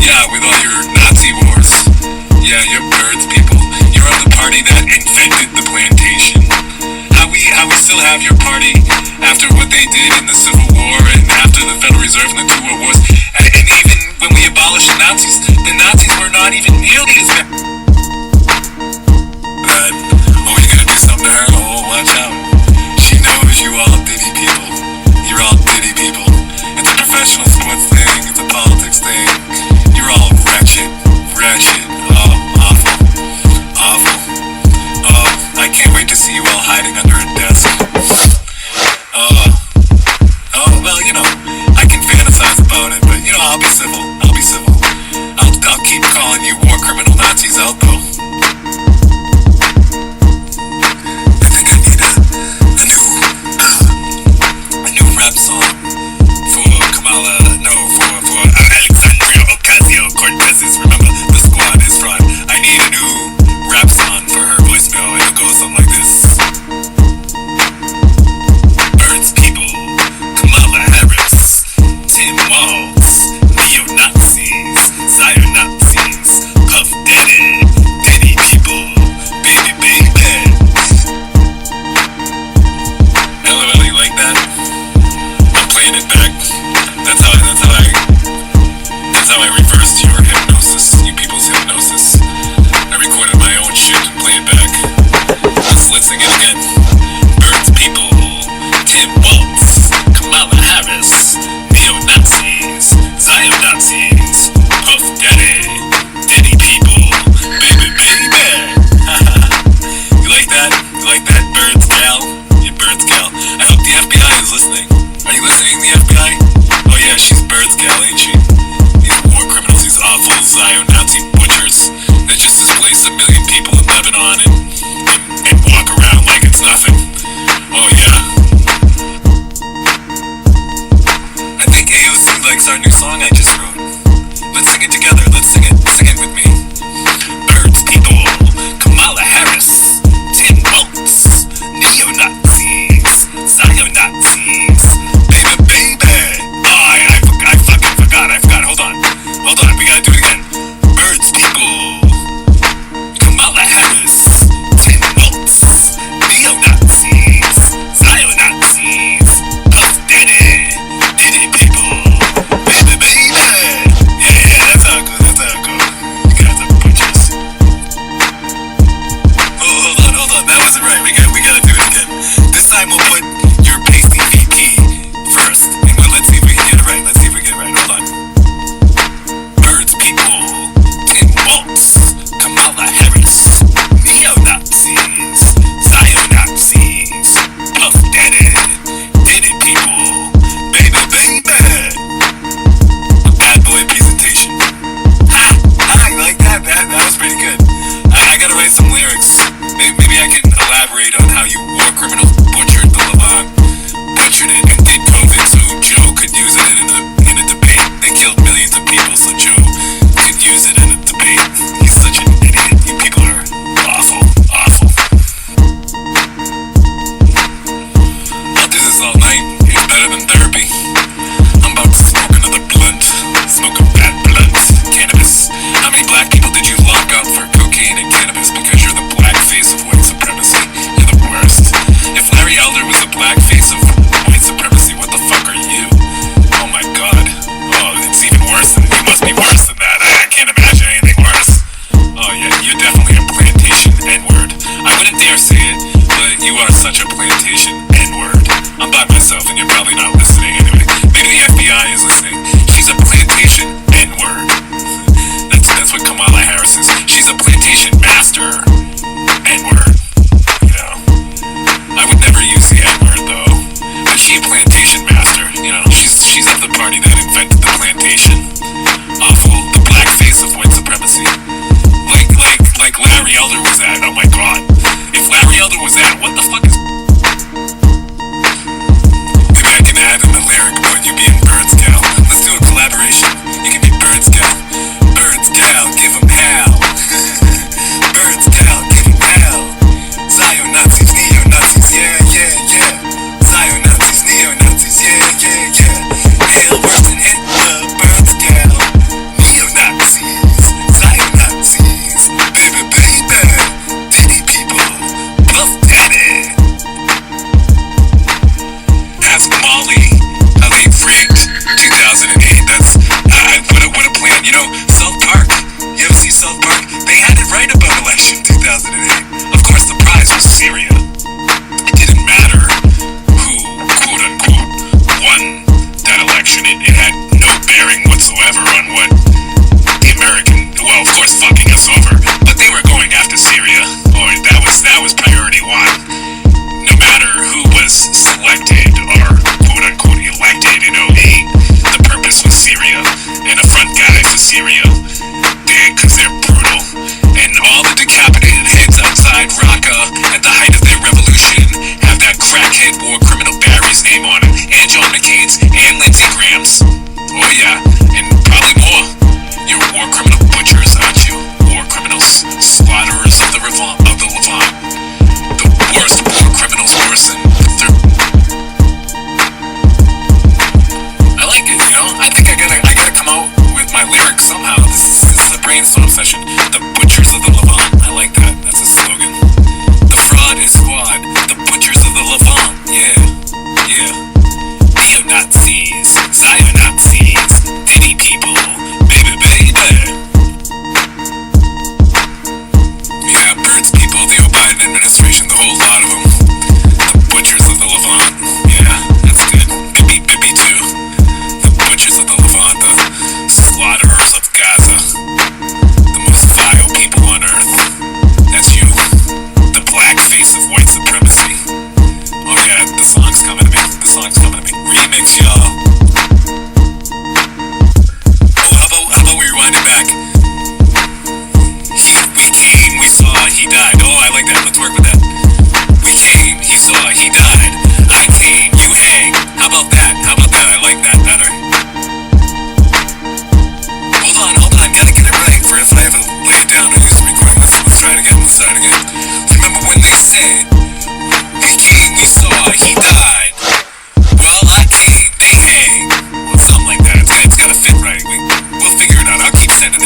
Yeah, with all your Nazi wars. Yeah, you're birds, people. You're of the party that invented the plantation. How we still have your party after what they did in the Civil War and after the Federal Reserve and the two World Wars. And even when we abolished the Nazis were not even nearly as bad. Oh, you're gonna do something to her? Oh, watch out. She knows you all ditty people. You're all ditty people. It's a professional sports thing. It's a politics thing. You're all wretched. Oh, awful. Oh, I can't wait to see you all hiding under a desk. Well, I can fantasize about it, but, I'll be civil. I'll keep calling you war criminal Nazis out, though. I think I need a new rap song for Alexandria Ocasio-Cortez's. Remember, the squad is fraud. I need a new rap song for her voicemail. It'll go something like this. Birds, people, Kamala Harris, Tim Walz, neo-Nazis, zionazis, Puff Daddy, Diddy people, baby. LOL, you like that? I'm playing it back. That's how I reversed your hypnosis, you people's hypnosis. I recorded my own shit and played it back. Let's sing it again. Birds, people, Tim Walz, Kamala Harris, neo-Nazis, zionazis, Puff Daddy, Diddy people, baby. You like that? Birds gal? You birds gal. I hope the FBI is listening. Are you listening, the FBI? Oh yeah, she's birds gal, ain't she? These war criminals, these awful zio-Nazi butchers that just displaced 1 million people in Lebanon and walk around like it's nothing. Oh yeah. I think AOC likes our new song I just wrote. Let's sing it together. Sing it with me. Birds, people, Kamala Harris, Tim Walz, neo-Nazis, zio-Nazis, baby. Oh, I fucking forgot. Hold on. We gotta do it again. Birds, people, Kamala Harris, Tim Walz, neo-Nazis, zio-Nazis, Puff Daddy, Diddy people, baby. Yeah, that's how it goes. You guys are butchers. Oh, hold on, that wasn't right. We gotta do it again. This time we'll put your pasty VP first, and let's see if we can get it right. Hold on. Birds, people.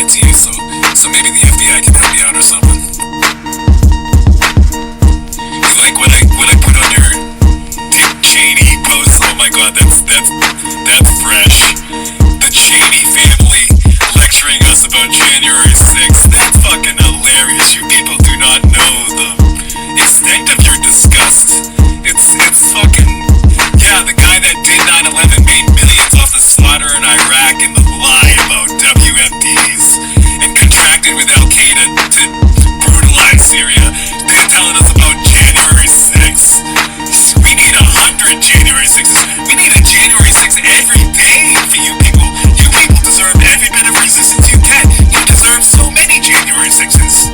it to you, so maybe the FBI can help me out or something. You like what I put on your Dick Cheney post? Oh my god, that's fresh. The Cheney family lecturing us about January 6th. That's fucking hilarious. You people do not know the extent of your disgust. It's fucking, yeah, the guy that did 9/11 made millions off the slaughter in Iraq and the lie about WMDs and contracted with Al-Qaeda to brutalize Syria. They're telling us about January 6th. We need 100 January 6th. We need a January 6th every day for you people. You people deserve every bit of resistance you get. You deserve so many January 6s.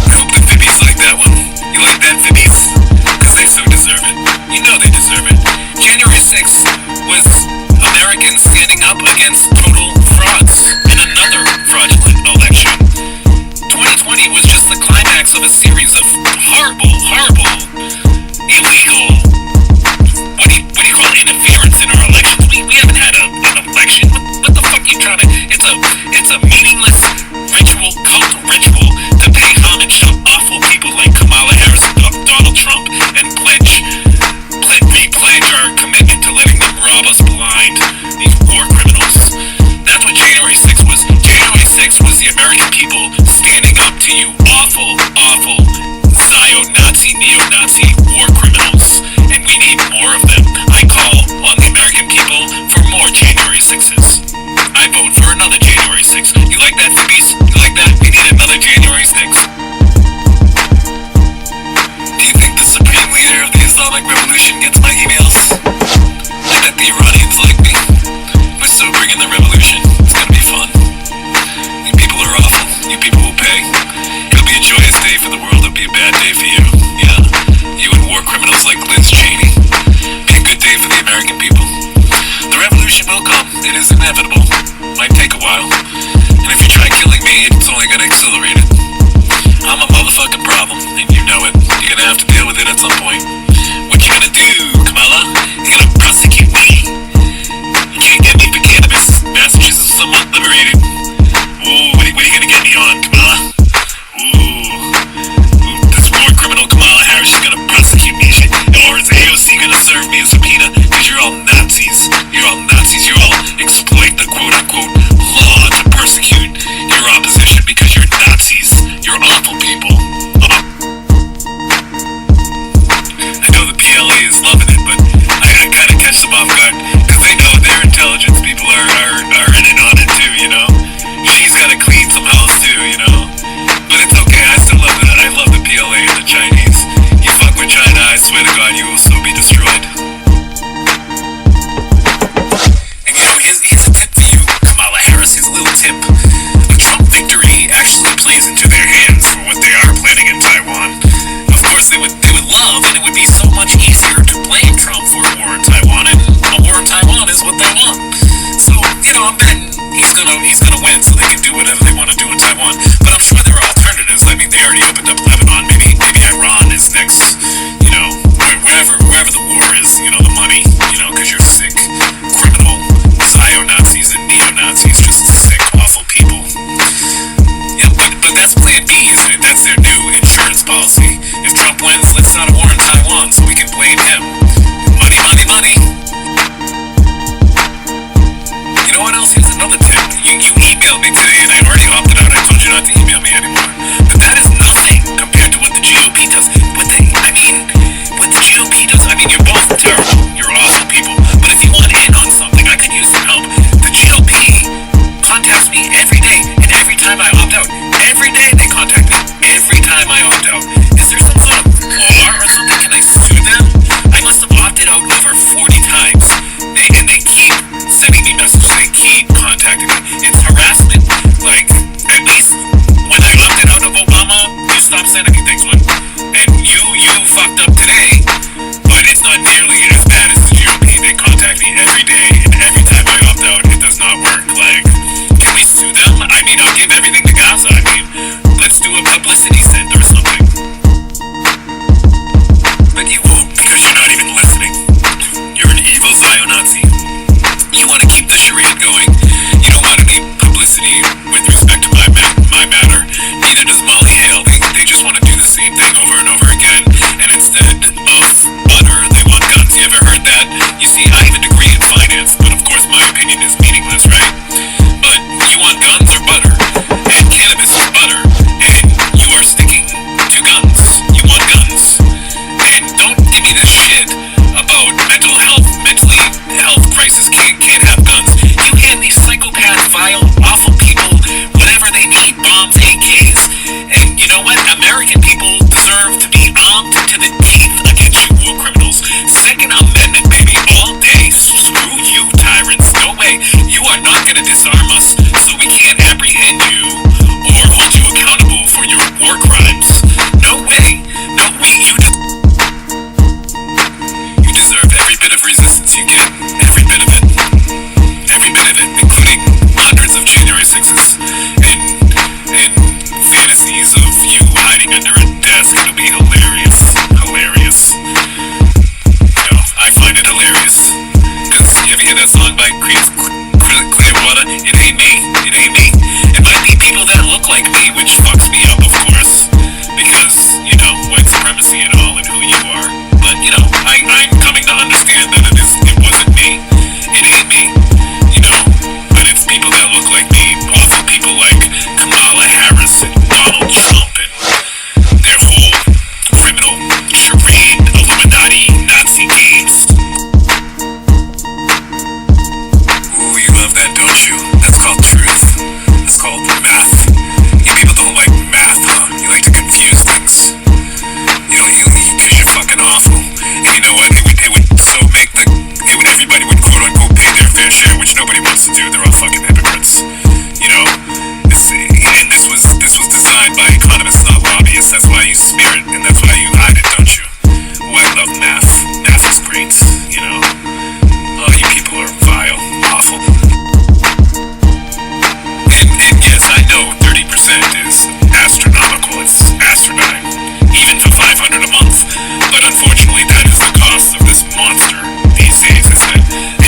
I hope the Fibbies like that one. You like that, Fibbies? Because they so deserve it. You know they deserve it. January 6th was Americans standing up against total frauds in another fraudulent election. 2020 was just the climax of a series of horrible, illegal, what do you call it, interference in our elections. We haven't had an election. What the fuck are you trying to? It's a meaningless ritual, cult ritual to pay homage to awful people like Kamala Harris and Donald Trump and repledge our commitment to letting them rob us blind. These war criminals. That's what January 6th was. January 6th was the American people standing up to you awful zionazi, neo-Nazi war criminals. And we need more of them. I call on the American people for more January 6s. I vote for another January 6th. You like that, Fibbies? You like that? We need another January 6th. Do you think the supreme leader of the Islamic Revolution gets my emails? I bet the Iranians like me. We're so bringing the revolution. It's gonna be fun. You people are awful. You people will pay. It'll be a joyous day for the world. It'll be a bad day for you. Yeah. You and war criminals like Liz Cheney. Be a good day for the American people. The revolution will come. It is inevitable. Might take a while. And if you try killing me, it's only gonna accelerate it. I'm a motherfucking problem, and you know it. You're gonna have to deal with it at some point. What you gonna do, Kamala? You gonna prosecute me? You can't get me for cannabis. Massachusetts is somewhat liberated. Ooh, what are you gonna get me on, Kamala? Ooh, this war criminal Kamala Harris, she's gonna prosecute me. Or is AOC gonna serve me a subpoena? Because you're all Nazis. You're all Nazis. You all exploit the quote-unquote law to persecute your opposition because you're Nazis. You're awful people. I know the PLA is loving it, but I gotta catch them off guard because they know their intelligence people are in and on it too, you know. She's gotta clean some house too, you know. But it's okay. I still love it. I love the PLA and the Chinese. You fuck with China, I swear to God, you will so be destroyed. And you know, here's a tip for you, Kamala Harris. Here's a little tip. A Trump victory actually plays into their hands for what they are planning in Taiwan. Of course, they would love, and it would be so much easier to blame Trump for a war in Taiwan, and a war in Taiwan is what they want. So, you know, I'm betting he's gonna win, so they can do whatever they want to do in Taiwan. But I'm sure there are alternatives. I mean, they already opened up Lebanon. Maybe Iran is next. You know, wherever the war is. You know, the money. You know, because you're sick, criminal, zio-Nazis and neo-Nazis, just sick, awful people. Yeah, but that's Plan B, isn't it? That's their new insurance policy. If Trump wins, let's start a war in Taiwan so we can blame him. Money, money, money. You know what else? Here's another tip. You emailed me today, and I already opted out. I told you not to email me anymore. But that is nothing compared to what the GOP does. What the GOP does, I mean, you're both terrible. You're awful people. But if you want in on something, I could use some help. The GOP contacts me every day, and every time I opt out. Every day they contact me. Every time I opt out. Is there some sort of law or something? Can I sue them? I must have opted out over 40 times. And they keep sending me messages. They keep contacting me. It's harassment. Like, at least when I opt audacity with respect to my matter. Neither does Molly Hale. They just want to do the same thing over and over again, and instead of butter, they want guns. You ever heard that? You see, I have a degree in finance, but of course my opinion is meaningless, right? But you want guns or butter? And cannabis is butter, and you are sticking to guns. You want guns. And don't give me this shit about mental health. Mentally health crisis can't have guns. You hand these psychopaths, vile, awful people, whatever they need, bombs, AKs, and you know what? American people deserve to be armed to the teeth against you war criminals. Second Amendment, baby, all day. Screw you, tyrants. No way. You are not gonna disarm us, so we can't apprehend you or hold you accountable for your war crimes. No way. No, you deserve every bit of resistance you get. Every bit of it. Every bit of it, including hundreds of January 6s and fantasies of you hiding under a desk. It'll be hilarious. Hilarious. You know, I find it hilarious. Because you ever hear that song by Clearwater? It ain't me. It ain't me. It might be people that look like me, which fucks me up, of course. Because, you know, white supremacy and all and who you are. But, you know, I'm coming to understand that it wasn't me. It ain't me. You know, but it's people that look like me. Awful people like Kamala Harris and Donald Trump and their whole criminal charade, Illuminati, Nazi games. Ooh, you love that, don't you? That's called truth. That's called math. You people don't like math, huh? You like to confuse things. You know, because you're fucking awful. And you know what? Everybody would quote unquote pay their fair share, which nobody wants to do. They're all fucking hypocrites. You know? And this was designed by economists, not lobbyists. That's why you smear it, and that's why you hide it, don't you? Oh, I love math. Math is great, you know? Oh, you people are vile, awful. And yes, I know 30% is astronomical. It's asinine. Even to $500 a month. But unfortunately, that is the cost of this monster these days, isn't it?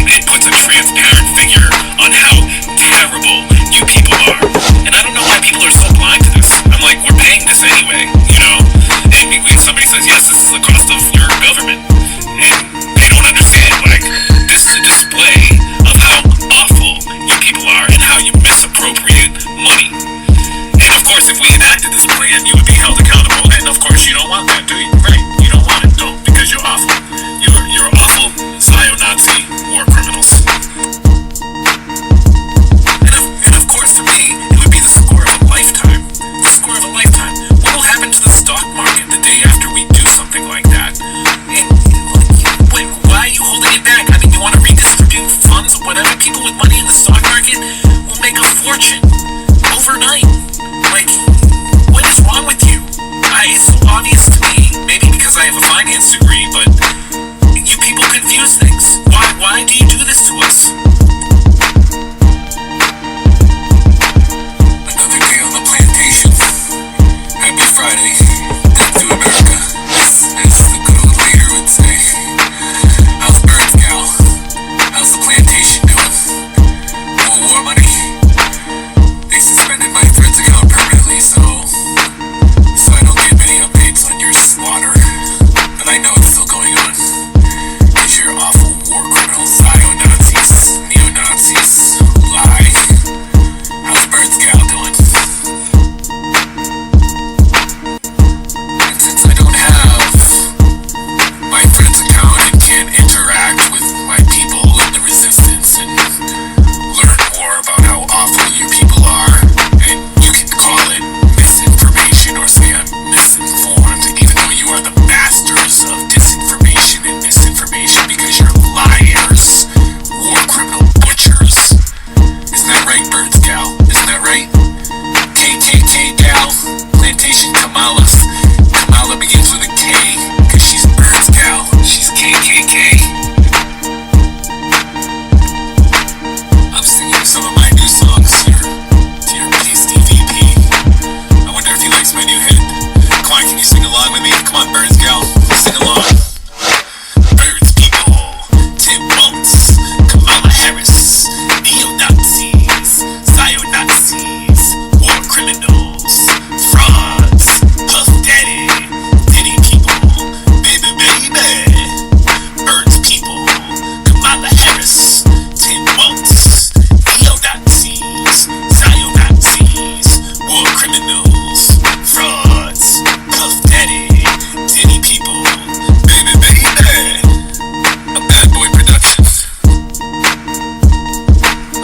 It puts a transparent figure on how terrible you people are. And I don't know why people are so blind to this. I'm like, we're paying this anyway, you know? And somebody says, yes, this is the cost of your government. And they don't understand, like, this is a display of how awful you people are and how you misappropriate money. And of course, if we enacted this plan, you would be held accountable. And of course, you don't want that, do you? Right? You don't want it, don't, because you're awful. You're awful zionazi war criminals. And of course, for me, it would be the score of a lifetime. The score of a lifetime. What will happen to the stock market the day after we do something like that? And why are you holding it back? I mean, you want to redistribute funds or whatever? People with money in the stock market will make a fortune overnight. Like, what is wrong with you? It's so obvious to me, maybe because I have a finance degree, but you people confuse things. Why do you do this to us? Another day on the plantation. Happy Friday. Death to America, as the good old leader would say. How's Birds, gal? How's the plantation doing? More war money?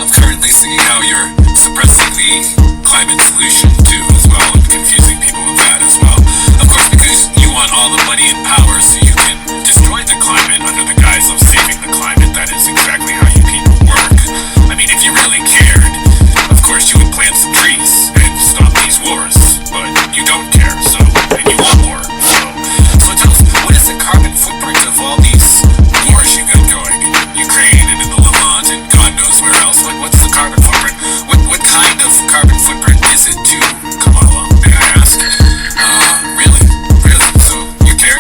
I'm currently seeing how you're suppressing the climate solution too as well, and confusing people with that as well. Of course, because you want all the money and power so you can destroy the climate under the guise of saving the climate. That is exactly how you people work. I mean, if you really cared, of course you would plant some trees and stop these wars, but you don't care, so, and you want more. So tell us, what is the carbon footprint of all these wars you got going in Ukraine and in the Levant and God knows where else? What's the carbon footprint? What kind of carbon footprint is it to Kamala, may I ask? Really? So you care?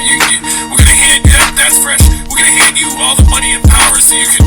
We're gonna hand, that's fresh. We're gonna hand you all the money and power so you can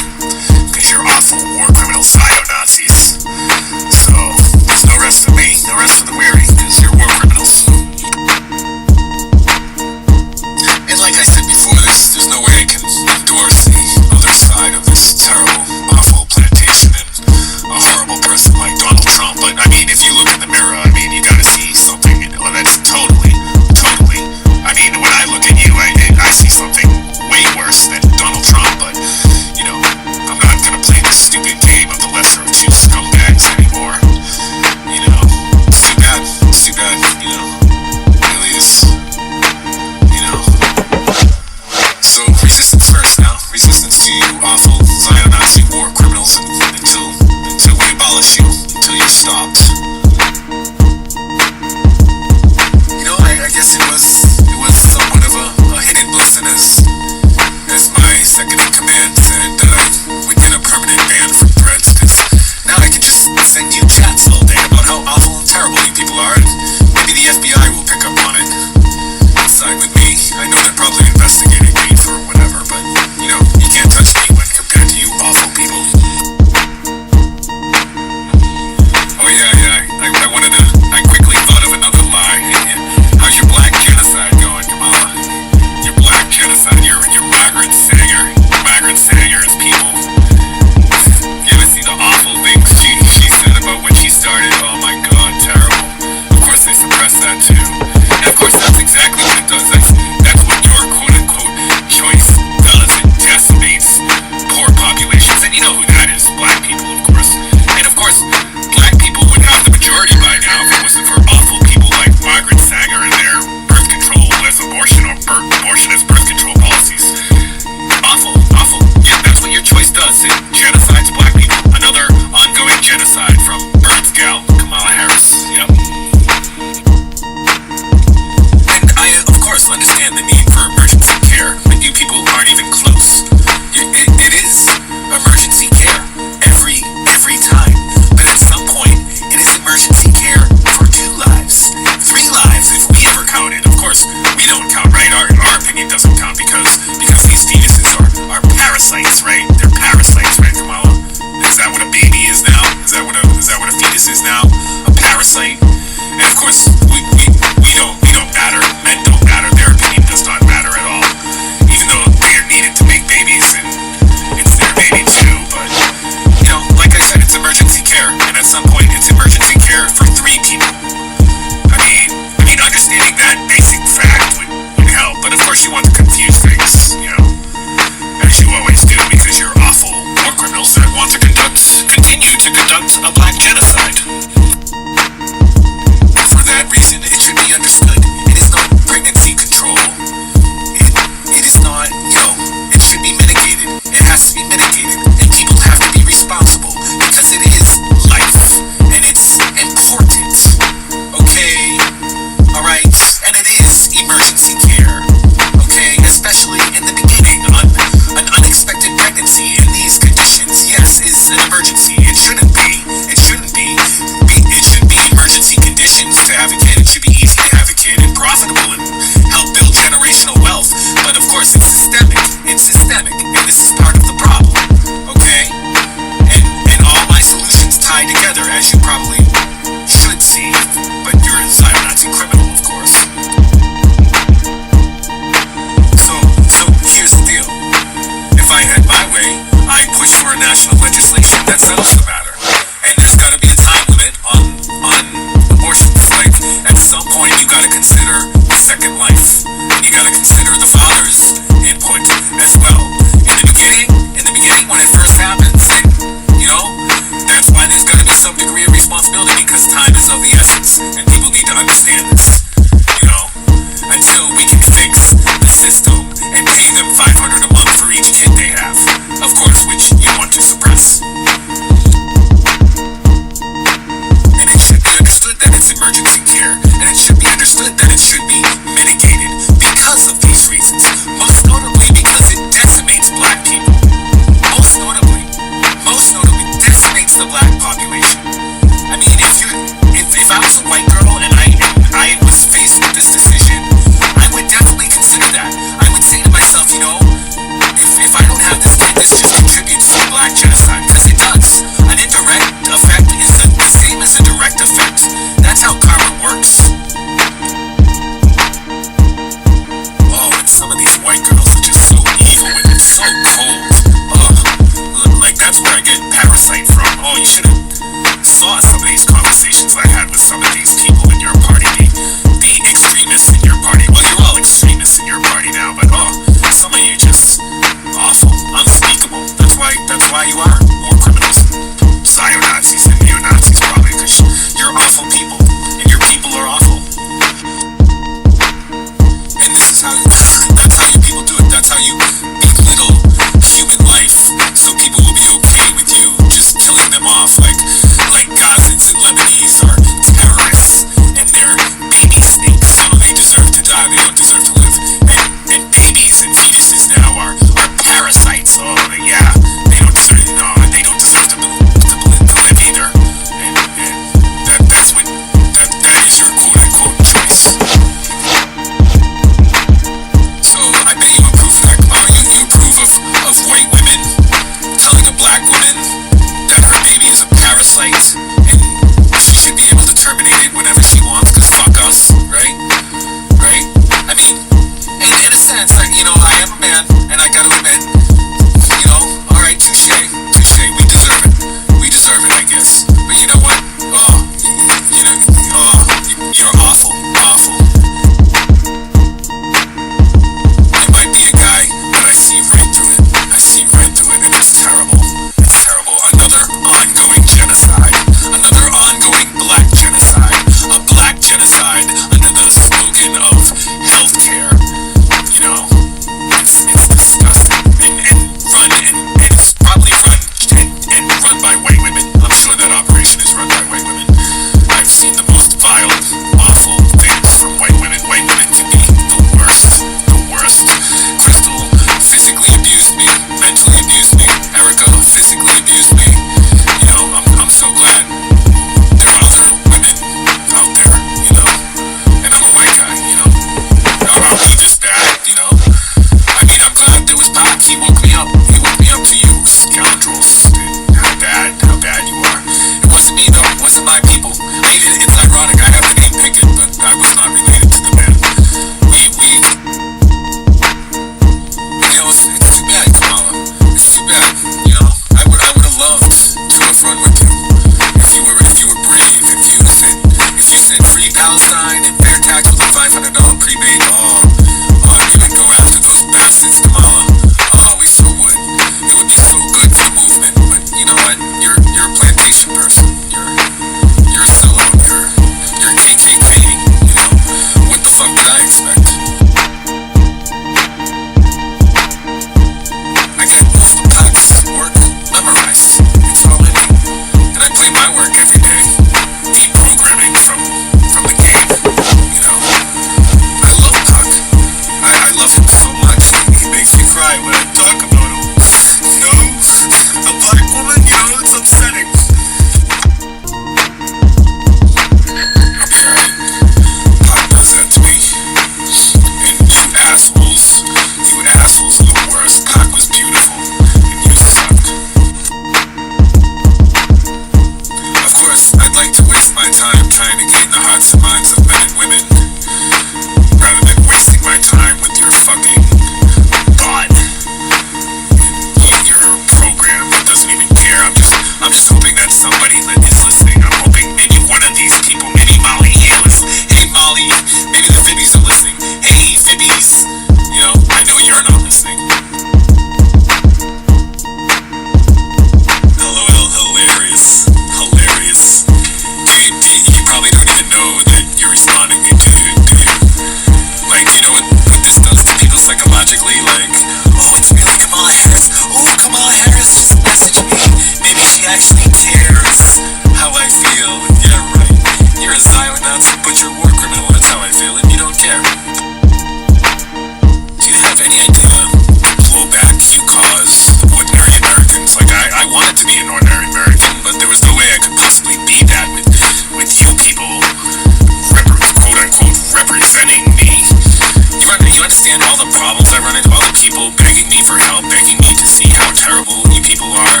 understand all the problems I run into, all the people begging me for help, begging me to see how terrible you people are,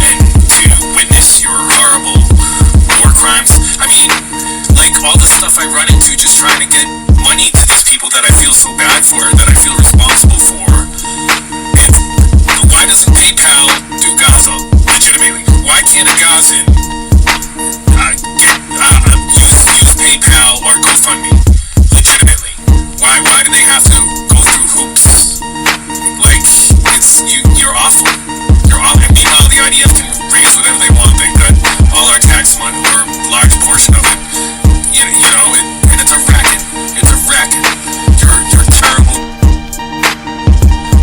and to witness your horrible war crimes. I mean, like, all the stuff I run into just trying to get money to these people that I feel so bad for, that I feel responsible for. Why doesn't PayPal do Gaza legitimately? Why can't a Gazan use PayPal or GoFundMe legitimately? Why do they have to go through hoops? Like, you're awful. You're awful. And meanwhile, the IDF can raise whatever they want. They've got all our tax money, or a large portion of it. And it's a racket. It's a racket. You're terrible.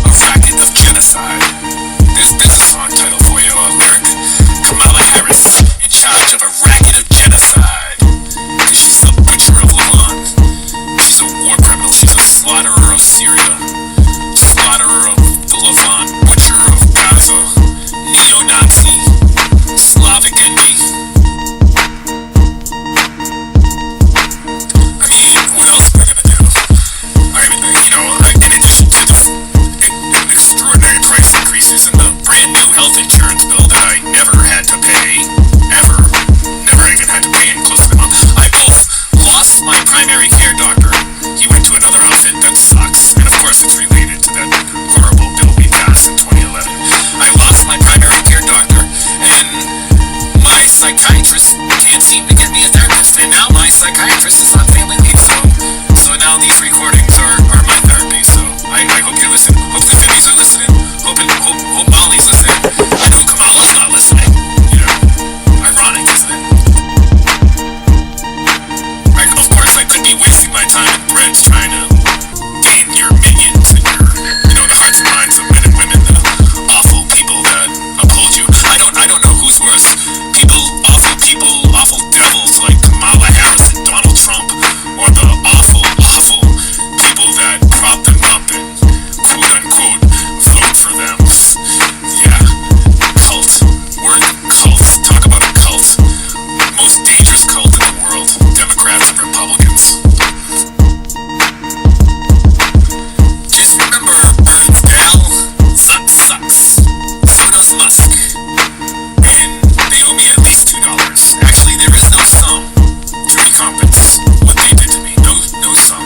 A racket of genocide. There's a song title for you, lyric. Kamala Harris, in charge of a racket of genocide. Because she's the butcher of Levant. She's a war criminal. She's a slaughterer of Syria. Slaughterer of the Levant. Butcher of Gaza. Neo-Nazi. Slavic envy. I mean, what else am I gonna do? In addition to the extraordinary price increases and the brand new health insurance bill that I never had to pay, ever, never even had to pay in close to a month. I both lost my primary care doctor. He went to another outfit that sucks, and of course it's related to that horrible bill we passed in 2011. I lost my primary care doctor, and my psychiatrist can't seem to get me a therapist, and now my psychiatrist is on family leave, so now these recordings are my therapy. So I hope you're listening. Hope the Vinnies are listening. Hope Molly's listening. I know Kamala's not listening. Ironic, isn't it? Of course, I could be wasting my time and bread trying to gain your minions and your, the hearts and minds of men and women, the awful people that uphold you. I don't know who's worse. Awful devils like Kamala Harris and Donald Trump, or the awful people that prop them up and quote-unquote vote for them. Yeah, cult. Word cult. Talk about a cult. Most dangerous cult in the world. Democrats and Republicans. Just remember, Val sucks. So does Musk. And they owe me at least $2. Actually, there is no sum to recompense what they did to me. No sum.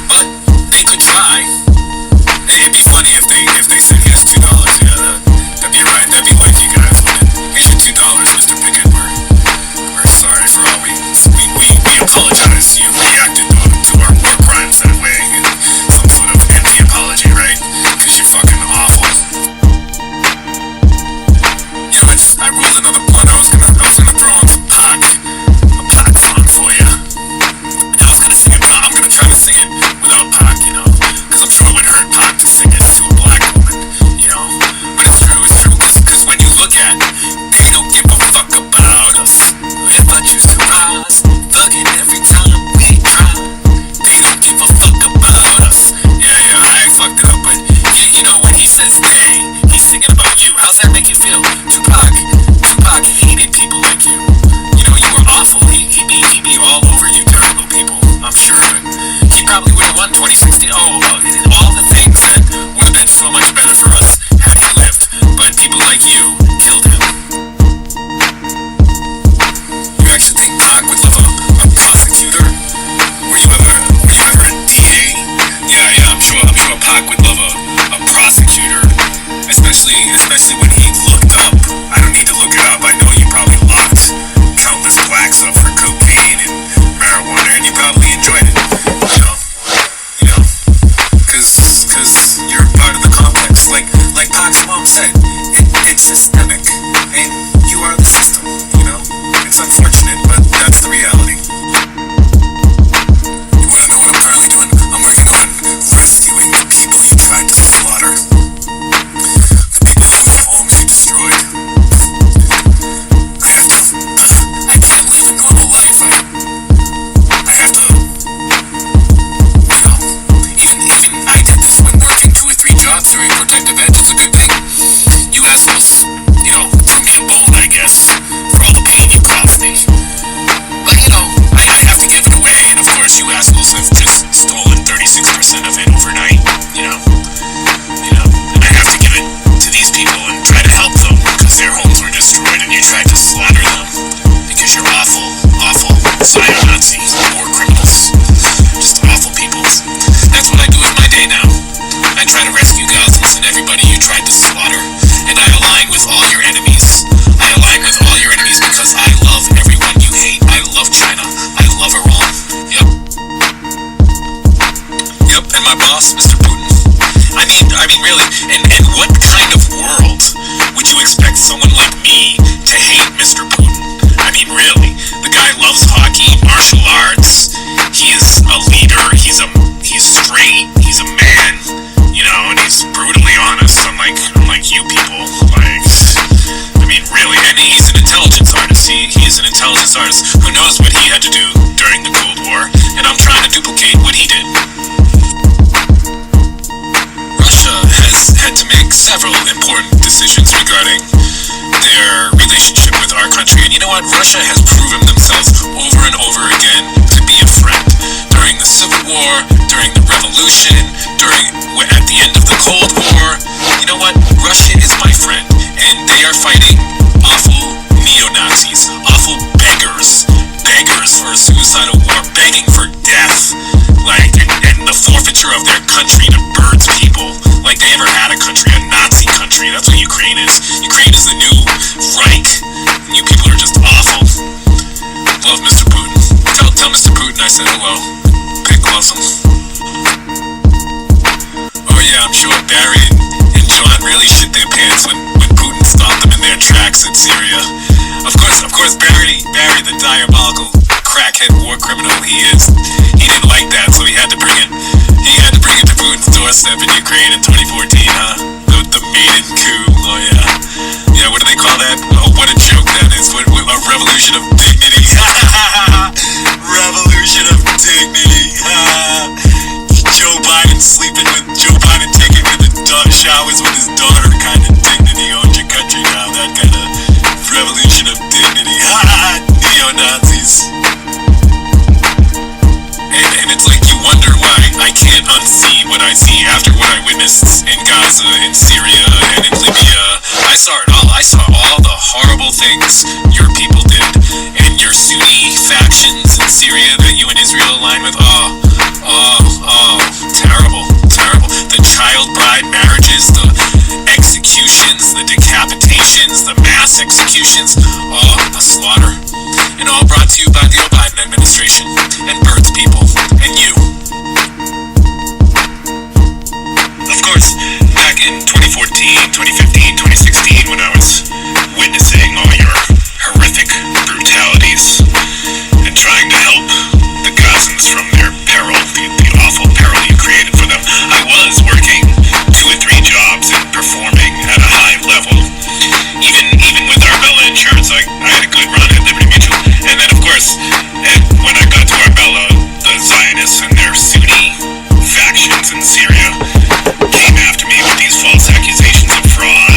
But they could try. It'd be funny if they said, here's $2. Yeah, that'd be right. That'd be like you guys. Here's your $2, Mr. Pickett. We're sorry for all we apologize. You reacted to our war crimes that way in some sort of empty apology, right? Because you're fucking awful. I rolled another blunt. I was gonna throw on some Pac, a Pac song for you. And I was gonna sing it. I'm gonna try to sing it without Pac, because I'm sure it would hurt Pac to sing it to a black woman, But it's true, because when you look at, they don't give a fuck about us. But you surprise, thugging every time we try. They don't give a fuck about us. Yeah, I fucked it up, but when he says they, he's singing about you. How's that make you feel? Tupac hated people like you. You were awful. He'd be all over you terrible people. I'm sure of it. He probably would have won 2016. All the things that would have been so much better for us had he lived. But people like you killed him. You actually think Pac would love a prosecutor? Were you ever a DA? Yeah, I'm sure Pac would love a prosecutor. Especially when he looked up. I don't need to look it up. I know you probably locked countless blacks up for cocaine and marijuana, and you probably enjoyed it. Because you're part of the complex. happen overnight, you know. And I have to give it to these people and try to help them because their homes were destroyed and you tried to slaughter them because you're awful, awful zionazi war criminals. Just awful people. That's what I do in my day now. I try to rescue Gazans and everybody you tried to slaughter. And I align with all your enemies. I align with all your enemies because I love everyone you hate. I love China. I love Iran. Yep, and my boss, Mr. Putin. I mean, really, and what kind of world would you expect someone like me to hate Mr. Putin? I mean, really, the guy loves hockey, martial arts. He is a leader. He's straight. He's a man, and he's brutally honest. Unlike you people. I mean, really, and he's an intelligence artist. He is an intelligence artist who knows what he had to do during the Cold War, and I'm trying to duplicate what he did. Russia has had to make several important decisions regarding their relationship with our country, and you know what? Russia has proven themselves over and over again to be a friend. During the Civil War, during the Revolution, at the end of the Cold War, you know what? Russia is my friend, and they are fighting awful neo-Nazis, awful beggars for a suicidal war, begging for death, and the forfeiture of their country to birds people, like they ever had a country, a Nazi country. That's what Ukraine is. Ukraine is the new Reich, and you people are just awful. Love Mr. Putin. Tell Mr. Putin I said hello. Pig loves him. Oh yeah, I'm sure Barry and John really shit their pants when Putin stopped them in their tracks in Syria. Of course, Barry, the diabolical crackhead war criminal he is, he didn't like that, so he had to bring it to Putin's doorstep in Ukraine in 2014, huh? The maiden coup. Oh yeah, what do they call that? Oh, what a joke that is. A revolution of dignity. Revolution of dignity. Joe Biden taking showers with his daughter kind of dignity. Owns your country now. That kind of revolution of dignity. Neo-Nazis. And it's like you wonder why I can't unsee what I see after what I witnessed in Gaza, in Syria, and in Libya. I saw it all. I saw all the horrible things your people did, and your Sunni factions in Syria that you and Israel align with. Terrible. The child bride marriages, the executions, the decapitations, the mass executions. A slaughter. And all brought to you by the Biden administration and birds people and you. Of course, back in 2014, 2015, 2016, when I was witnessing all your horrific brutalities and trying to help the Gazans from their peril, the awful peril you created for them, I was working 2 or 3 jobs and performing at a high level. Even with Arbella Insurance, I had a good run at Liberty Mutual. And then, of course, when I got to Arbella, the Zionists and their Sunni factions in Syria came after me with these false accusations of fraud.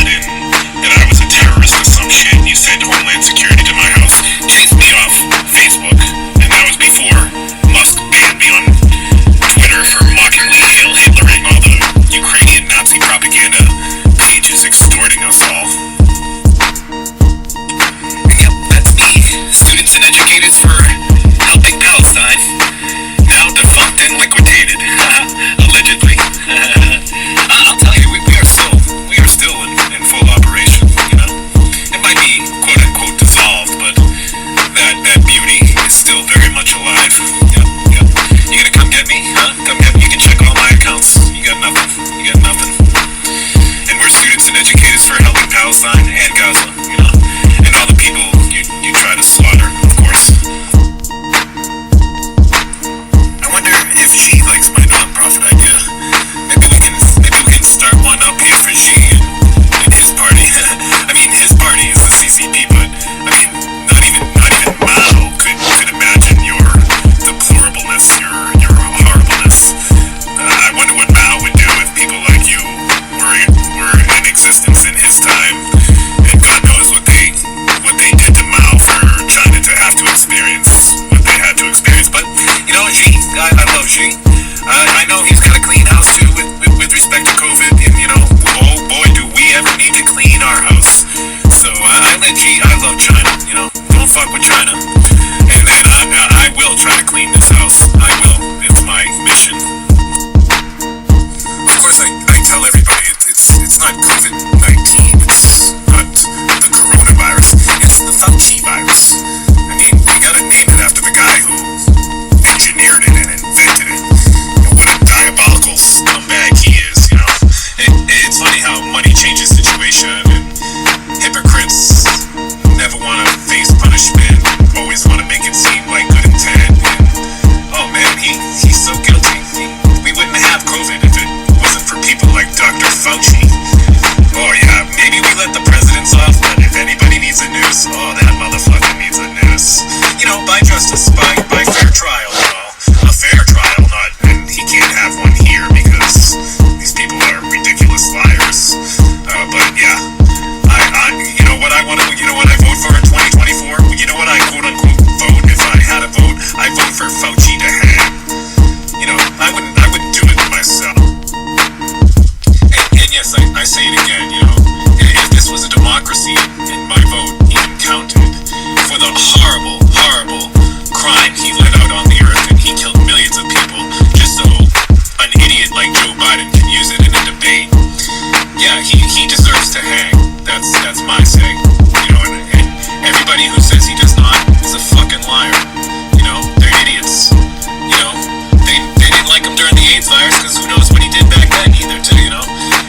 virus, because who knows what he did back then either, too, you know?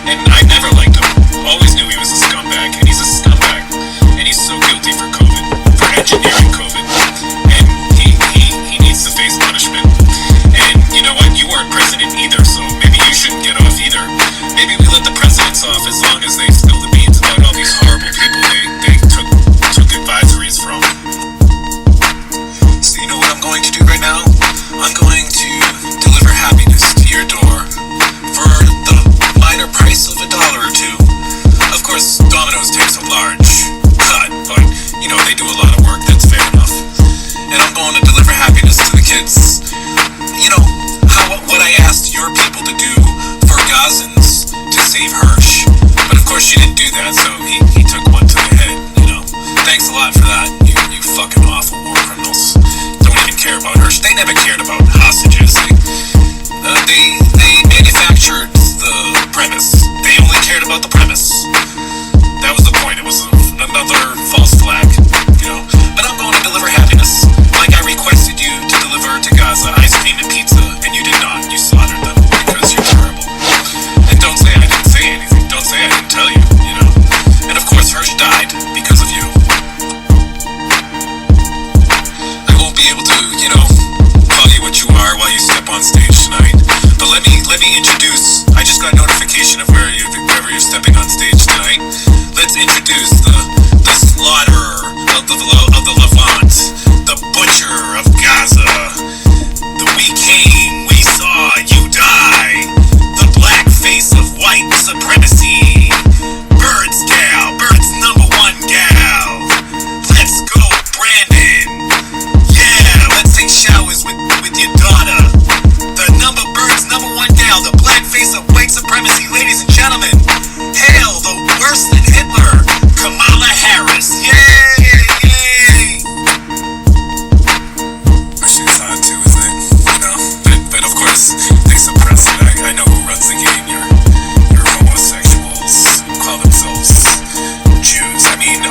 And I never liked him. Always knew he was a scumbag, and he's a scumbag. And he's so guilty for COVID, for engineering COVID. And he needs to face punishment. And you know what? You weren't president either, so maybe you shouldn't get off either. Maybe we let the presidents off as long as they spill the beans about all these horrible people they took advisories from. So you know what I'm going to do right now? I'm going to deliver happiness to your door for the minor price of $1 or $2. Of course, Domino's takes a large cut, but you know, they do a lot of work, that's fair enough. And I'm going to deliver happiness to the kids. You know, what I asked your people to do for Gazans to save Hirsch. But of course you didn't do that, so he took one to the head, you know. Thanks a lot for that, you fucking awful war criminals. Don't even care about Hirsch. They never cared about hostages. They manufactured the premise. They only cared about the premise. That was the point. It was another false flag, you know. But I'm going to deliver happiness, like I requested you to deliver to Gaza ice cream and pizza, and you did not. You slaughtered them because you're terrible. And don't say I didn't say anything. Don't say I didn't tell you, you know. And of course Hirsch died because of you. I won't be able to, you know, call you what you are while you step on stage tonight. But let me introduce. I just got notification of wherever you're stepping on stage tonight. Let's introduce the slaughterer of the Levant, the butcher of Gaza. We came, we saw you die. The black face of white supremacy. Bird's gal, Bird's #1 gal. Let's go, Brandon. Yeah, let's take showers with your daughter. Bird's #1 gal, the black face of white supremacy. Ladies and gentlemen, hail the worse than Hitler, Kamala Harris. Yay, yay. That shit's hot too, isn't it? You know, but of course they suppress it. I know who runs the game. Your homosexuals who call themselves Jews. I mean,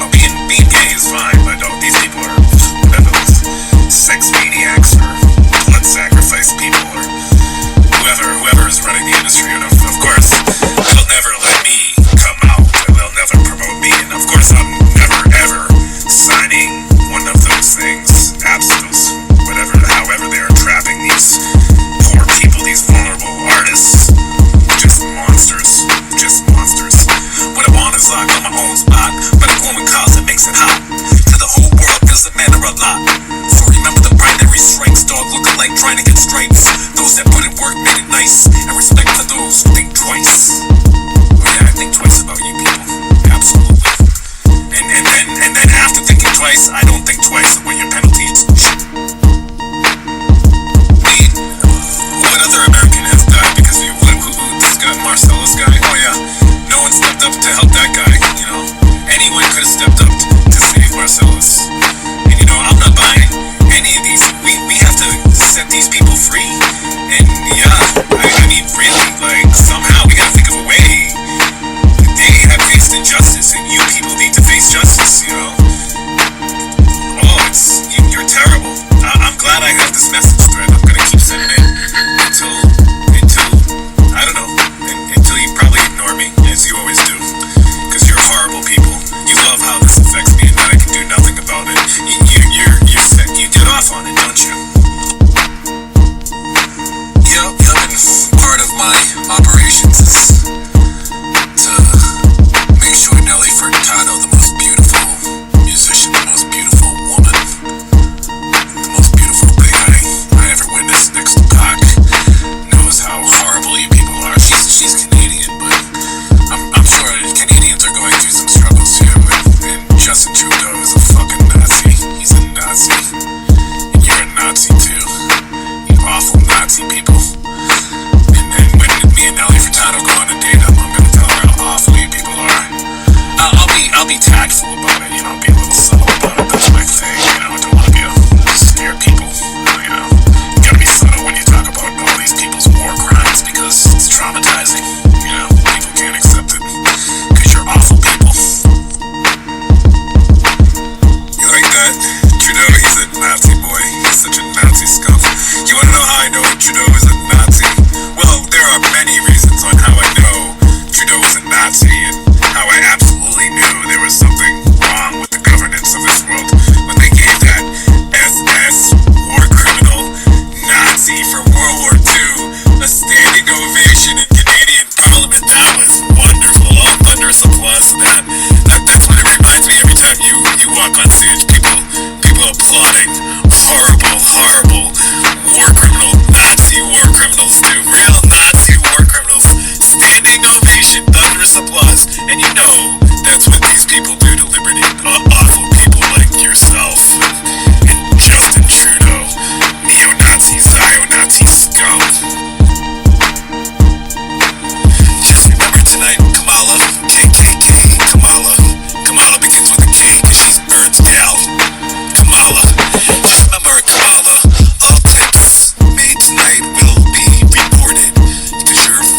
being gay is fine, but these people are whatever, sex maniacs or blood sacrifice people or whoever is running the industry. And of course they'll never let me come out. They'll never promote me, and of course I'm never ever signing one of those things. Absolutes, however they are trapping these poor people, these vulnerable artists. Just monsters. What I want is locked on my own spot, but a glowing cause that makes it hot. To the whole world doesn't matter a lot. So remember the binary strikes, dog looking like trying to get stripes. Those that put in work made it nice, and respect to those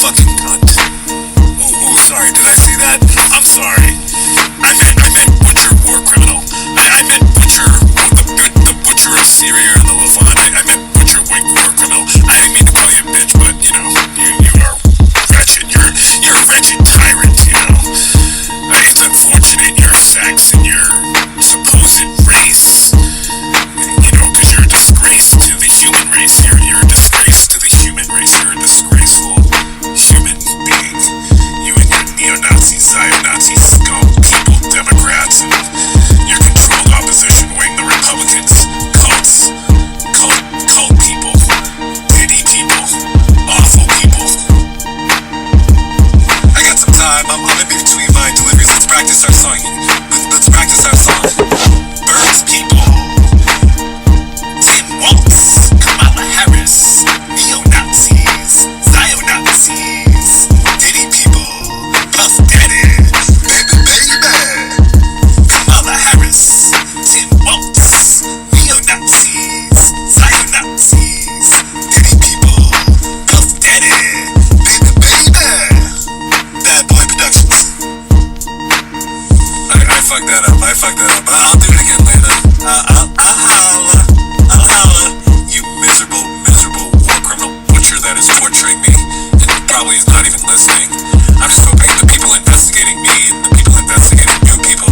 fucking cunt. Oh, sorry, did I say that? I'm sorry. I meant butcher war criminal. I meant butcher, the butcher of Syria and the Levant. I meant butcher wink war criminal. I didn't mean to call you a bitch, but you know, you are wretched. You're a wretched tyrant, you know. It's unfortunate your sex and your supposed race, you know, because you're a disgrace to the human race. You're a disgrace to the human race. You're a disgraceful human being. You and your neo-Nazi, zionazi scum people, Democrats, and your controlled opposition wing, the Republicans, cult people, ditty people, awful people. I got some time. I'm in between my deliveries. Let's practice our song. Let's practice our song. Birds people. Tim Waltz. Kamala Harris. Neo-Nazis. Zionazis. Ditty people. Puff Daddy. Baby. Kamala Harris. Tim Waltz. Neo-Nazis. Zionazis. Ditty people. Puff Daddy. Baby. Bad Boy Productions. I fucked that up. I'll do it again later. I'll holla. You miserable war criminal butcher that is torturing me and probably is not even listening. I'm just hoping the people investigating me and the people investigating you people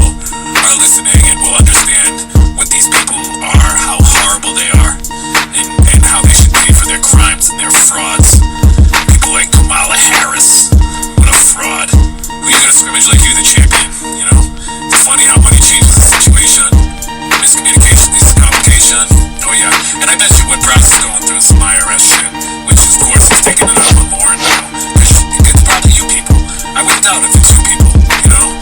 are listening and will understand what these people are, how horrible they are, and how they should pay for their crimes and their frauds. People like Kamala Harris. What a fraud. Who are you gonna scrimmage like you, the champion? You know? It's funny how money changes the situation. Miscommunication leads to complication. Oh yeah. And I bet you what Press is going through is some IRS shit, which of course is taking it out on Lauren now. Because it's probably you people. I wouldn't doubt if it's you people, you know?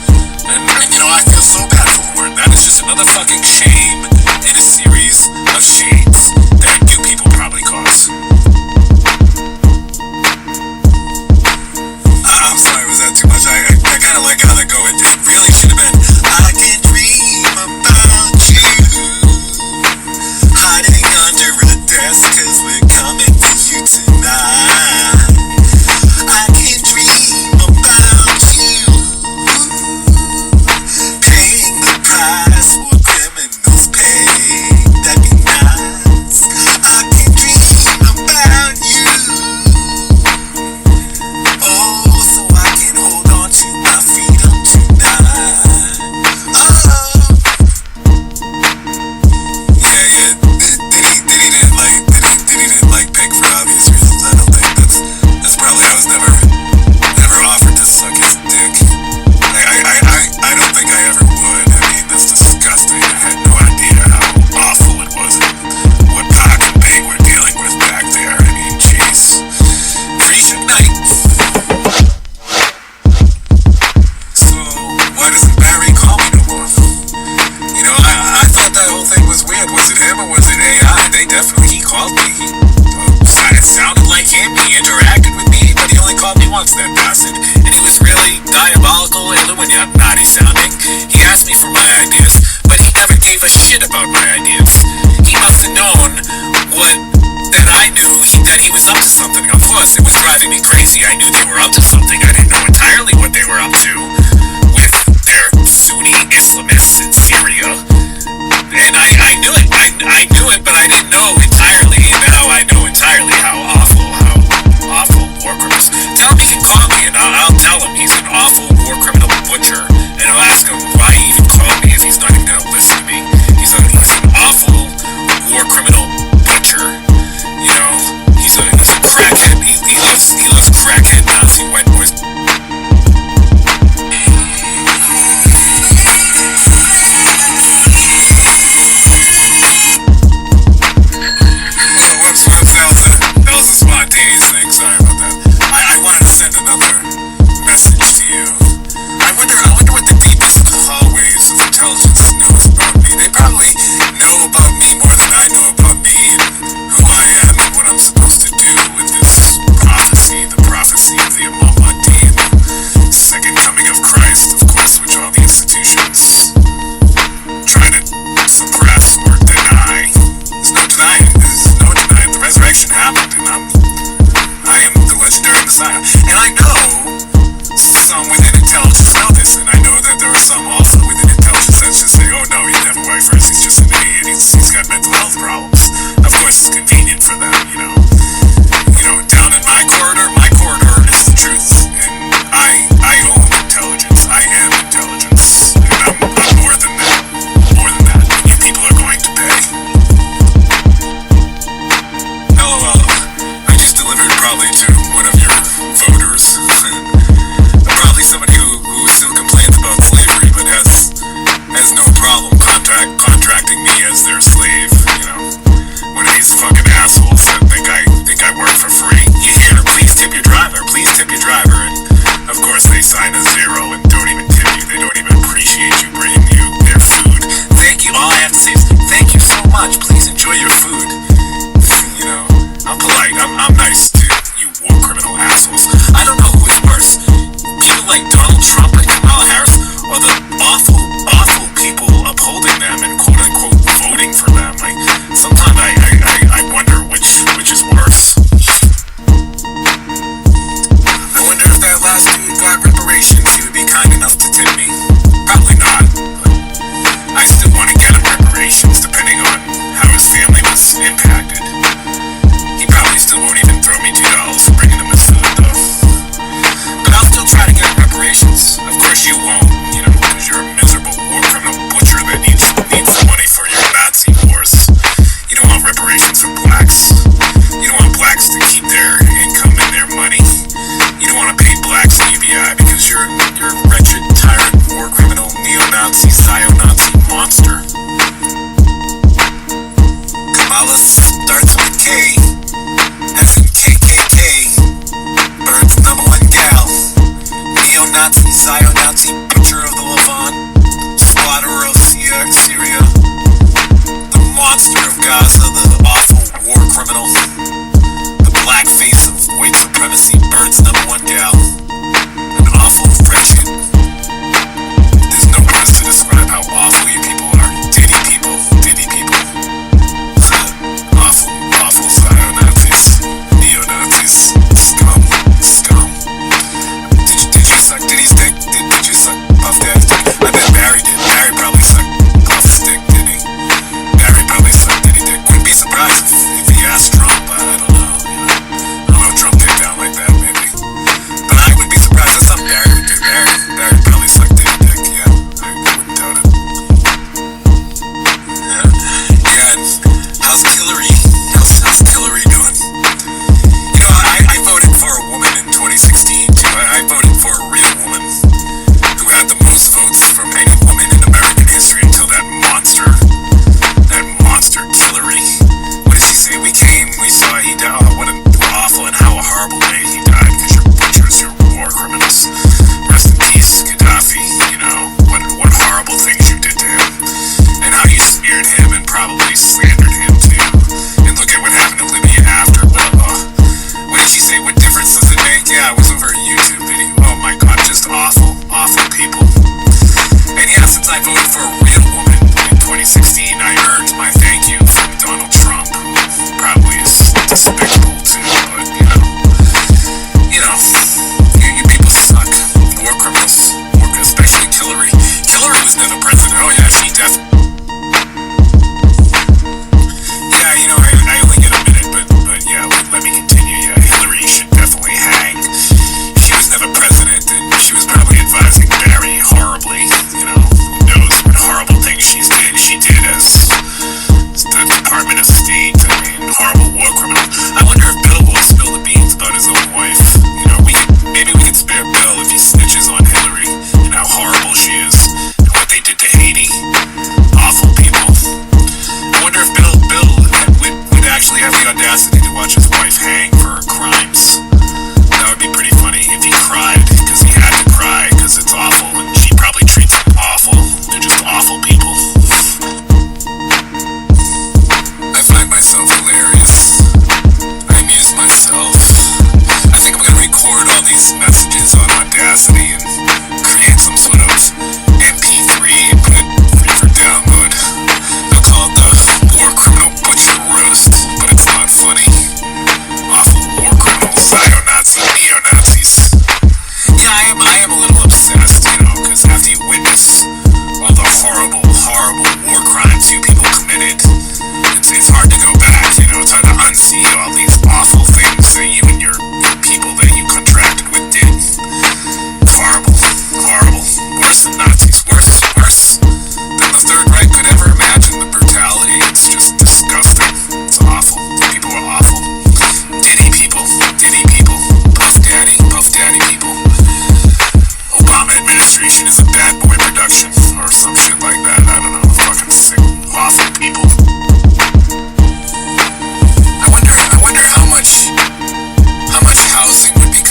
And you know, I feel so bad for Lauren. That is just another fucking shame in a series of shades that you people probably cause. I'm sorry, was that too much? I kind of like how that go. It really should have been, I can dream about you, hiding under a desk, cause we're coming for you tonight. I can dream about you, paying the price for criminals pay. That'd be nice. I can dream about you. Oh, so I can hold on to my freedom tonight. Oh, yeah. Diddy didn't like Pink for obvious reasons. I don't think that's probably I was never offered to suck his dick. I don't think I ever would. I mean, that's disgusting. I had no idea how awful it was and what Pac and Big were dealing with back there. I mean, jeez. Free night. So, why doesn't Barry call me no more? You know, I thought that whole thing was weird. Was it him or was it AI? He called me. It sounded like him. He interacted with me, but he only called me once, that bastard. And he was really diabolical, Illuminati sounding. He asked me for my ideas, but he never gave a shit about my ideas. He must have known that I knew that he was up to something. Of course, it was driving me crazy. I knew they were up to something. I didn't know entirely what they were up to with their Sunni Islamists in Syria. And I knew it. I knew it, but I didn't know entirely. Now I know entirely how awful war criminals. Tell him he can call me, and I'll tell him he's an awful war criminal butcher, and I'll ask him why he even called me if he's not even gonna listen to me. He's an awful war criminal butcher. You know, he's a crackhead. He loves crackhead Nazi white boys. That was a spontaneous thing. Sorry about that. I wanted to send another message to you. I wonder what the deepest hallways of intelligence knows about me. They probably know about me more than I know about me and who I am and what I'm supposed to do with this prophecy, the prophecy of the Imam Mahdi and the second coming of Christ, of course, which all the institutions try to suppress or deny. There's no denying. The resurrection happened, and I am the legendary Messiah. And I know some within intelligence know this, and I know that there are some also within intelligence that just say, oh no, he'd never wife first, he's just an idiot, he's got mental health problems. Of course, it's convenient for them, you know. Down in my corridor is the truth, and I own intelligence, I am intelligence, and I'm more than that, and you people are going to pay. LOL, I just delivered probably to one of your voters, probably somebody who still complains about slavery, but has no problem contracting me as their slave, one of these fucking assholes that think I work for free. You hear, please tip your driver, and of course they sign a 0 and don't even tip you, they don't even appreciate you bringing you their food. Thank you, all I have to say is, thank you so much, please enjoy your food. I'm polite, I'm nice to you war criminal assholes. I don't know who is worse, people like Donald Trump and Kamala Harris, or the awful people upholding them and quote-unquote voting for them. Like, sometimes I wonder which is worse. I wonder if that last dude got reparations, he would be kind enough to tip me. Probably not, but I still want to get him reparations depending on how his family was impacted. He probably still won't even throw me $2 for bringing him his food though. But I'll still try to get him reparations. Of course you won't, because you're a miserable war criminal butcher that needs the money for your Nazi wars. You don't want reparations for blacks. You don't want blacks to keep their income and their money. You don't want to pay blacks UBI because you're a wretched, tyrant war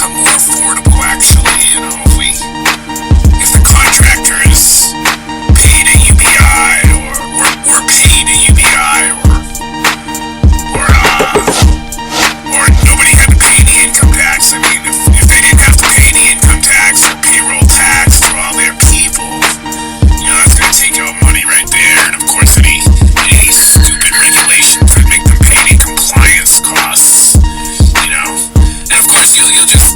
lot more affordable, actually. You know, if the contractor is paid a UBI or paid a UBI or nobody had to pay the income tax. I mean, if they didn't have to pay the income tax or payroll tax to all their people, you know, that's gonna take out money right there. And of course, any stupid regulations that make them pay any compliance costs, you know. And of course, you'll just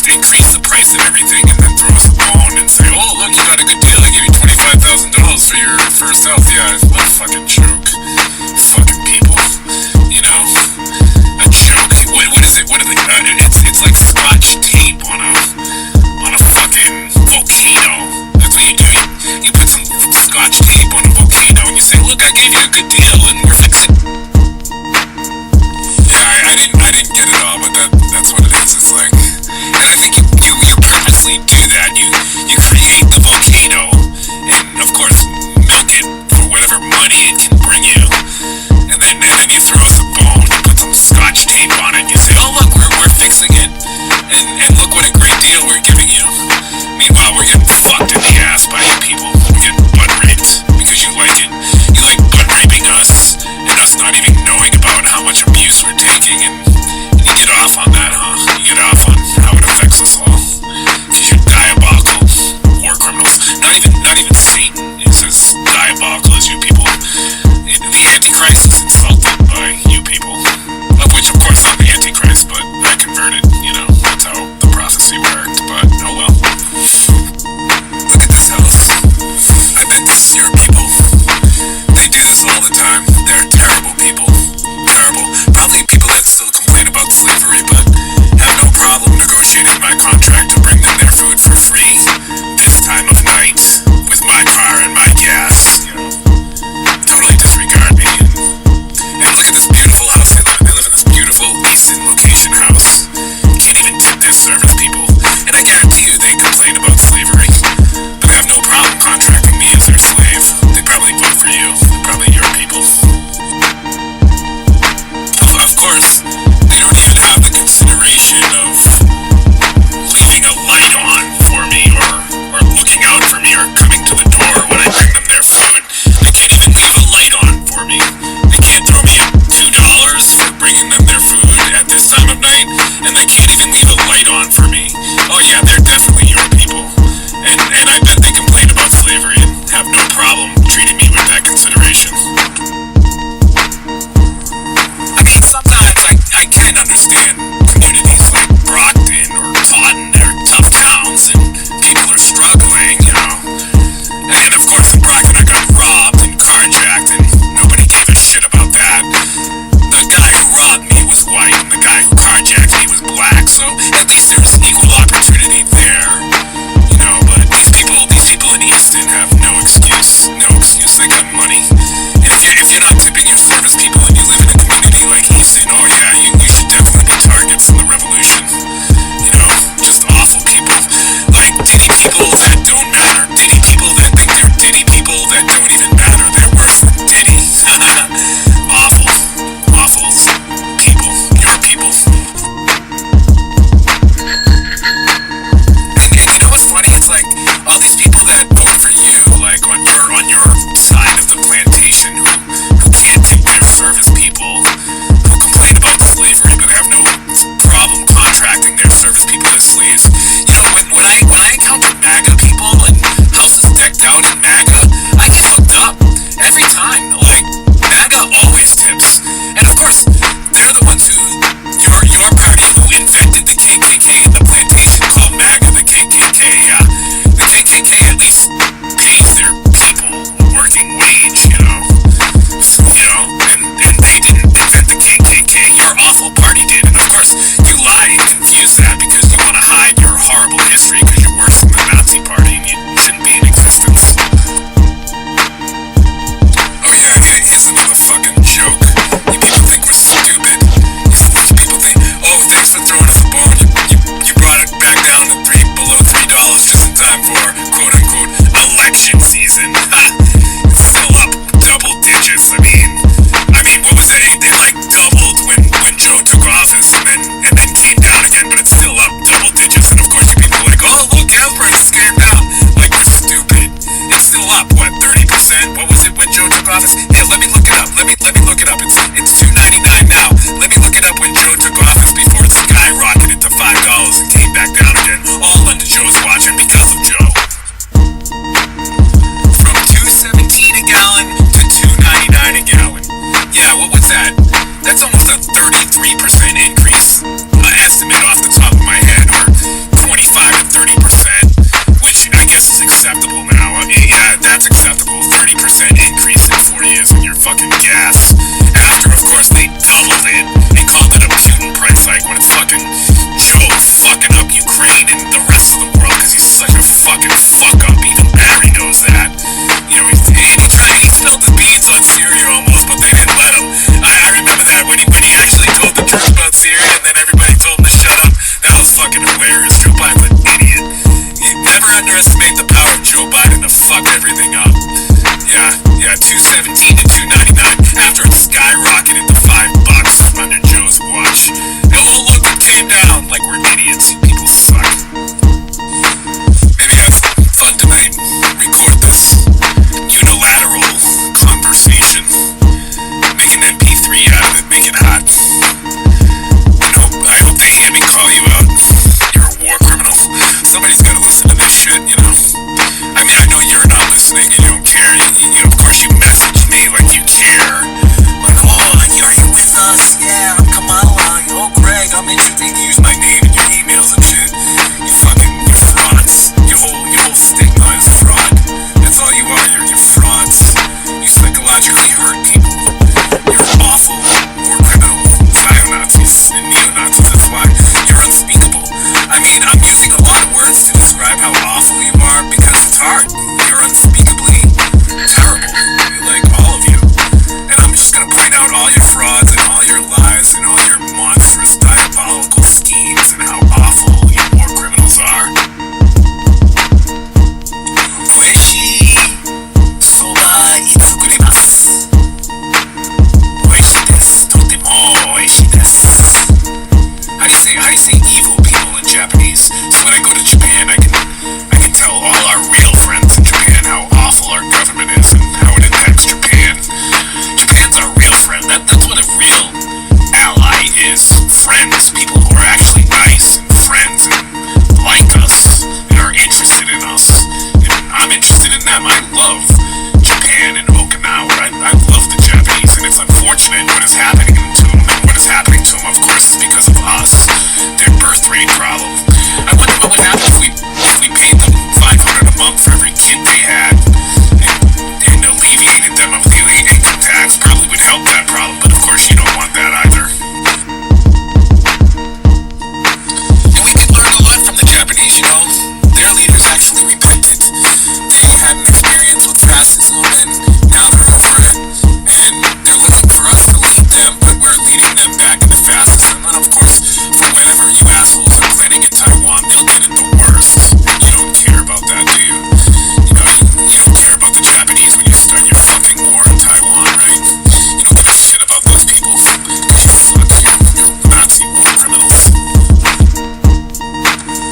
increase the price of everything and then throw us a bone and say, oh, look, you got a good deal. I give you $25,000 for your first health. Yeah, what a fucking joke. Fucking people, you know. A joke. What is it? What are they? It's like scotch tape on a fucking volcano. That's what you do. You put some scotch tape on a volcano and you say, look, I gave you a good deal and we're fixing. Yeah, I didn't get it all, but that's what it is. It's like, and I think you purposely do that. You create the volcano and of course milk it for whatever money it can bring you. And then you throw us a bone, you put some scotch tape on it, and you say, oh look, we're fixing it, and look what a great deal we're giving you. Meanwhile, we're getting fucked in the ass by you people. We're getting butt raped because you like it. You like butt raping us, and us not even knowing about how much abuse we're taking, and you get off on that, huh? You get off on how it affects us all. Because you're diabolical war criminals. Not even Satan is as diabolical as you people. The Antichrist is insulted by you people, of which of course I'm the Antichrist, but I converted, you know, that's how the prophecy worked, but oh well. Look at this house. I bet this is your people. They do this all the time. They're terrible people. Terrible. Probably people that still complain about slavery, but have no problem negotiating my contract to bring them their food for free this time of night with my car and my gas, you know. Totally disregard me. And look at this beautiful house they live in. They live in this beautiful Easton location house. Can't even tip their service people. And I guarantee you they complain about slavery, but they have no problem contracting me as their slave. They probably vote for you. Probably your people. Of course, they don't even have the consideration of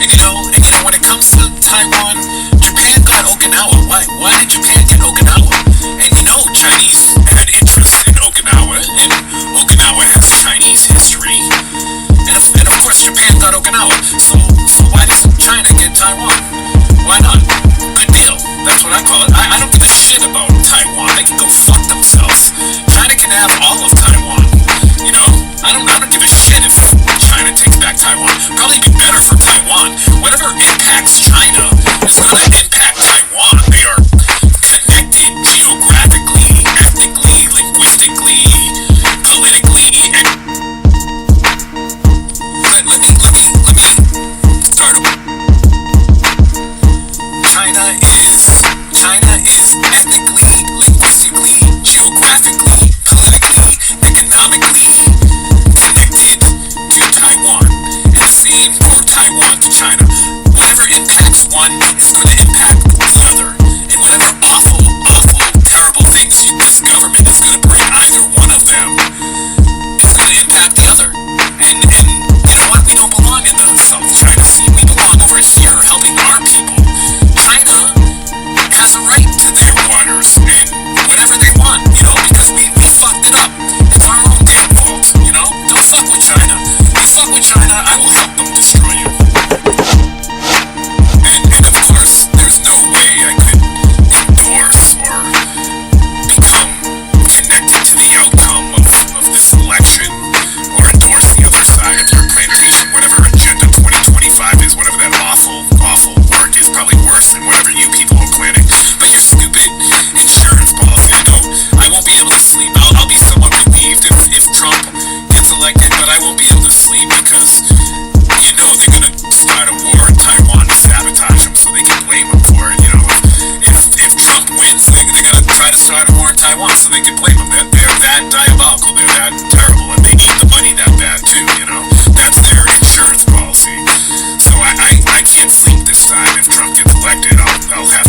And when it comes to Taiwan, Japan got Okinawa. Why did Japan get Okinawa? And Chinese had interest in Okinawa, and Okinawa has Chinese history. And of course, Japan got Okinawa. So why does China get Taiwan? Why not? Good deal. That's what I call it. I don't give a shit about Taiwan. They can go fuck themselves. China can have all of Taiwan. I don't give a shit if China takes back Taiwan. Probably be better for Taiwan. Whatever impacts China is going to impact Taiwan. They are connected geographically, ethnically, linguistically, politically. Let me start over. China is ethnically, linguistically, geographically, politically, economically connected to Taiwan. And the same for Taiwan to China. Whatever impacts one is going to impact the other. And whatever awful, terrible things this government is going to bring either one of them, it's going to impact the other. And you know what? We don't belong in the South China Sea. We belong over here helping our people. China has a right to their waters and whatever they want, because we fucked it up. It's our own damn fault, Don't fuck with China. You fuck with China, I will help them destroy you. And of course, there's no way I could endorse or become connected to the outcome of this election or endorse the other side of your plantation, whatever Agenda 2025 is, whatever that awful work is, probably worse than whatever you people are planning. But your stupid insurance policy, I won't be able to sleep. I'll be somewhat relieved if Trump gets elected, but I won't be able to sleep because they're going to start a war in Taiwan to sabotage him so they can blame him for it. If Trump wins, they're going to try to start a war in Taiwan so they can blame him. They're that diabolical. They're that terrible, and they need the money that bad too. That's their insurance policy. So I can't sleep this time if Trump gets elected. I'll have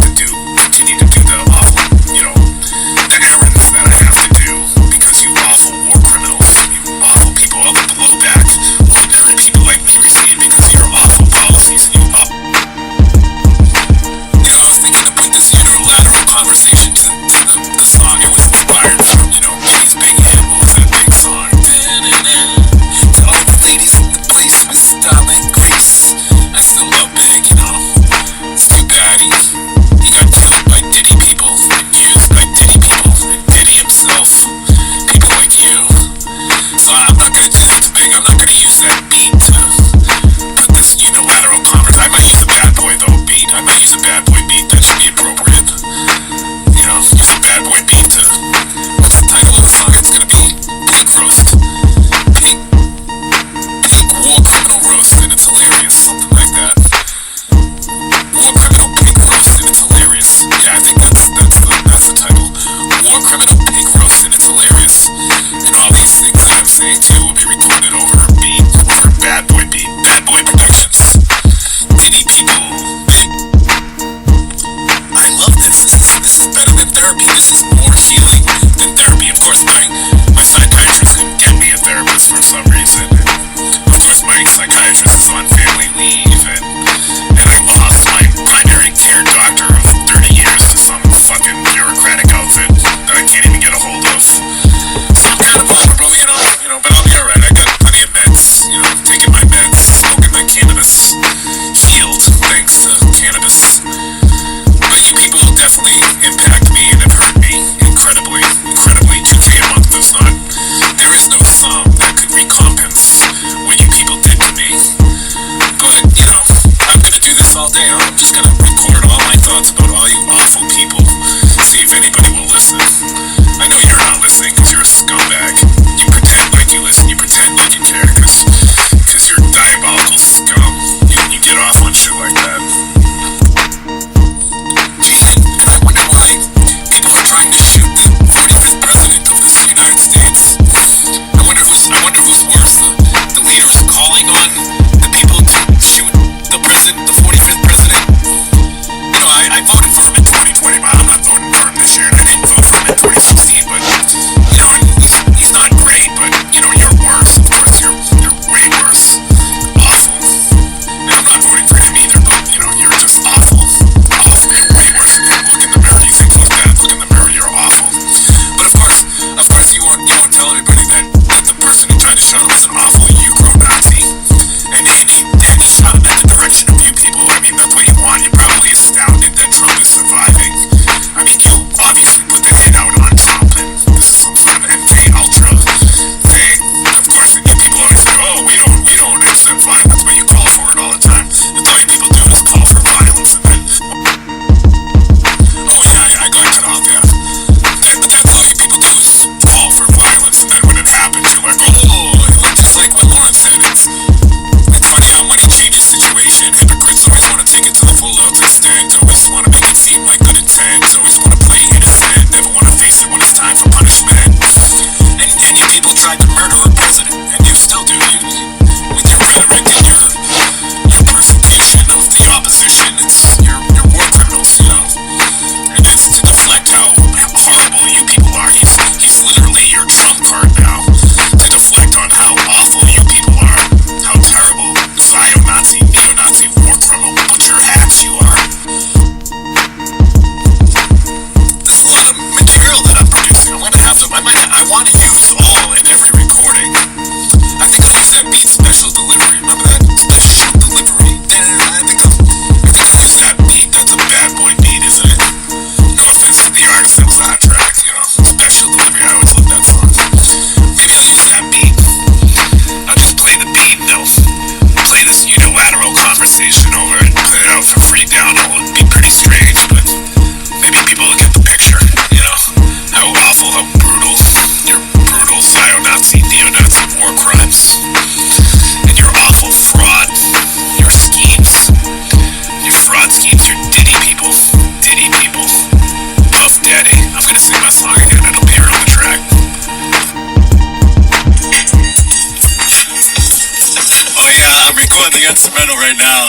getting instrumental right now.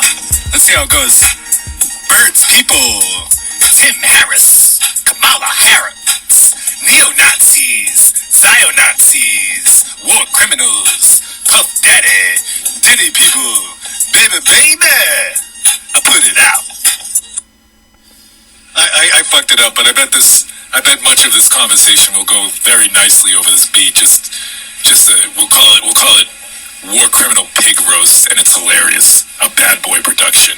Let's see how it goes. Birds people, Tim Harris, Kamala Harris, neo-Nazis, zionazis, war criminals, Puff Daddy, Diddy people, baby, I put it out. I fucked it up, but I bet much of this conversation will go very nicely over this beat. We'll call it War Criminal Pig Roast, and it's hilarious. A bad boy production.